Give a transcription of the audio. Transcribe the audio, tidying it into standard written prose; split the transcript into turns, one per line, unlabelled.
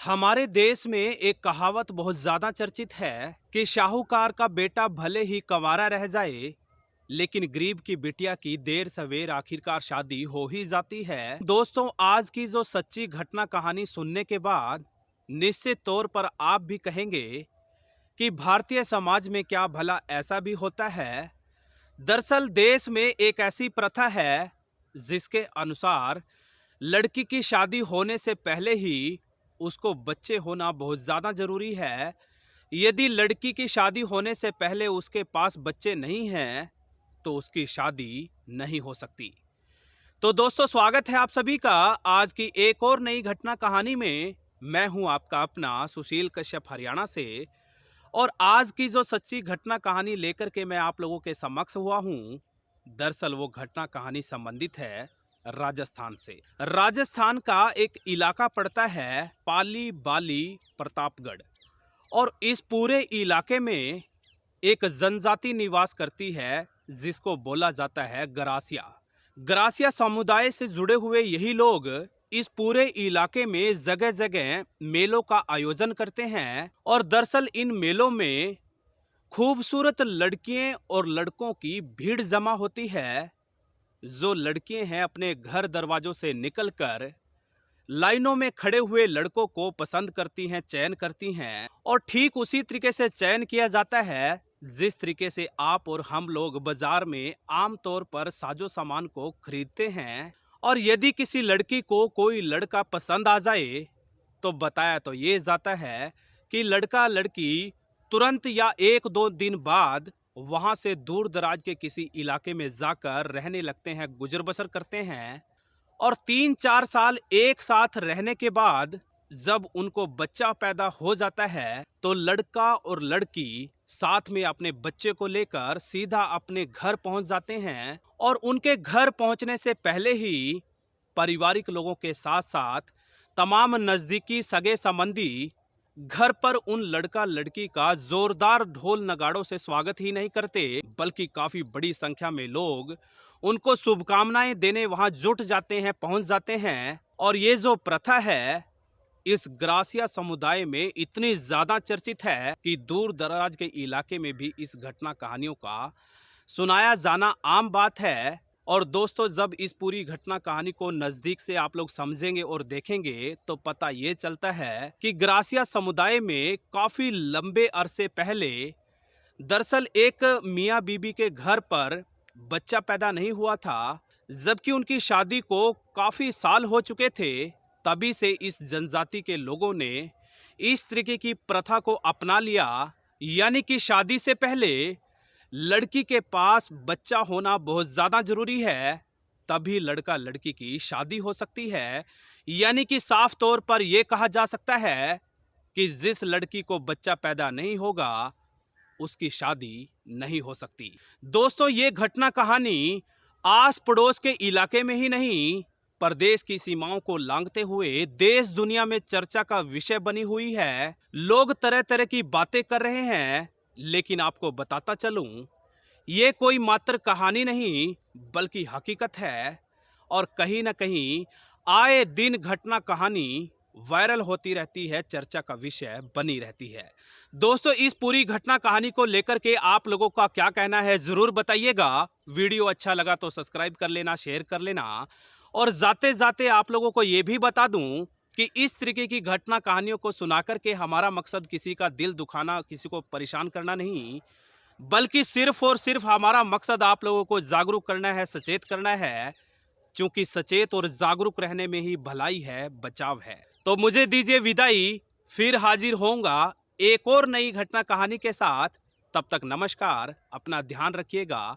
हमारे देश में एक कहावत बहुत ज्यादा चर्चित है कि शाहूकार का बेटा भले ही कंवारा रह जाए, लेकिन गरीब की बिटिया की देर सवेर आखिरकार शादी हो ही जाती है। दोस्तों, आज की जो सच्ची घटना कहानी सुनने के बाद निश्चित तौर पर आप भी कहेंगे कि भारतीय समाज में क्या भला ऐसा भी होता है। दरअसल देश में एक ऐसी प्रथा है जिसके अनुसार लड़की की शादी होने से पहले ही उसको बच्चे होना बहुत ज़्यादा ज़रूरी है। यदि लड़की की शादी होने से पहले उसके पास बच्चे नहीं हैं तो उसकी शादी नहीं हो सकती। तो दोस्तों, स्वागत है आप सभी का आज की एक और नई घटना कहानी में। मैं हूं आपका अपना सुशील कश्यप हरियाणा से। और आज की जो सच्ची घटना कहानी लेकर के मैं आप लोगों के समक्ष हुआ हूं, दरअसल वो घटना कहानी संबंधित है राजस्थान से। राजस्थान का एक इलाका पड़ता है पाली बाली प्रतापगढ़। और इस पूरे इलाके में एक जनजाति निवास करती है जिसको बोला जाता है गरासिया। गरासिया समुदाय से जुड़े हुए यही लोग इस पूरे इलाके में जगह जगह मेलों का आयोजन करते हैं। और दरअसल इन मेलों में खूबसूरत लड़कियां और लड़कों की भीड़ जमा होती है। जो लड़कियां हैं अपने घर दरवाजों से निकलकर लाइनों में खड़े हुए लड़कों को पसंद करती हैं, चयन करती हैं। और ठीक उसी तरीके से चयन किया जाता है जिस तरीके से आप और हम लोग बाजार में आमतौर पर साजो सामान को खरीदते हैं। और यदि किसी लड़की को कोई लड़का पसंद आ जाए तो बताया तो ये जाता है कि लड़का लड़की तुरंत या एक दो दिन बाद वहां से दूर दराज के किसी इलाके में जाकर रहने लगते हैं, गुजर बसर करते हैं। और 3-4 साल एक साथ रहने के बाद जब उनको बच्चा पैदा हो जाता है तो लड़का और लड़की साथ में अपने बच्चे को लेकर सीधा अपने घर पहुंच जाते हैं। और उनके घर पहुंचने से पहले ही पारिवारिक लोगों के साथ साथ तमाम नजदीकी सगे संबंधी घर पर उन लड़का लड़की का जोरदार ढोल नगाड़ों से स्वागत ही नहीं करते, बल्कि काफी बड़ी संख्या में लोग उनको शुभकामनाएं देने वहां जुट जाते हैं, पहुंच जाते हैं। और ये जो प्रथा है इस ग्रासिया समुदाय में इतनी ज्यादा चर्चित है कि दूर दराज के इलाके में भी इस घटना कहानियों का सुनाया जाना आम बात है। और दोस्तों, जब इस पूरी घटना कहानी को नजदीक से आप लोग समझेंगे और देखेंगे तो पता ये चलता है कि ग्रासिया समुदाय में काफी लंबे अरसे पहले दरअसल एक मियाँ बीबी के घर पर बच्चा पैदा नहीं हुआ था, जबकि उनकी शादी को काफी साल हो चुके थे। तभी से इस जनजाति के लोगों ने इस तरीके की प्रथा को अपना लिया, यानी कि शादी से पहले लड़की के पास बच्चा होना बहुत ज्यादा जरूरी है, तभी लड़का लड़की की शादी हो सकती है। यानी कि साफ तौर पर यह कहा जा सकता है कि जिस लड़की को बच्चा पैदा नहीं होगा उसकी शादी नहीं हो सकती। दोस्तों, ये घटना कहानी आस पड़ोस के इलाके में ही नहीं, प्रदेश की सीमाओं को लांघते हुए देश दुनिया में चर्चा का विषय बनी हुई है। लोग तरह तरह की बातें कर रहे हैं, लेकिन आपको बताता चलूं, ये कोई मात्र कहानी नहीं बल्कि हकीकत है। और कहीं ना कहीं आए दिन घटना कहानी वायरल होती रहती है, चर्चा का विषय बनी रहती है। दोस्तों, इस पूरी घटना कहानी को लेकर के आप लोगों का क्या कहना है जरूर बताइएगा। वीडियो अच्छा लगा तो सब्सक्राइब कर लेना, शेयर कर लेना। और जाते जाते आप लोगों को यह भी बता दूं कि इस तरीके की घटना कहानियों को सुनाकर के हमारा मकसद किसी का दिल दुखाना, किसी को परेशान करना नहीं, बल्कि सिर्फ और सिर्फ हमारा मकसद आप लोगों को जागरूक करना है, सचेत करना है। क्योंकि सचेत और जागरूक रहने में ही भलाई है, बचाव है। तो मुझे दीजिए विदाई, फिर हाजिर होऊंगा एक और नई घटना कहानी के साथ। तब तक नमस्कार, अपना ध्यान रखिएगा।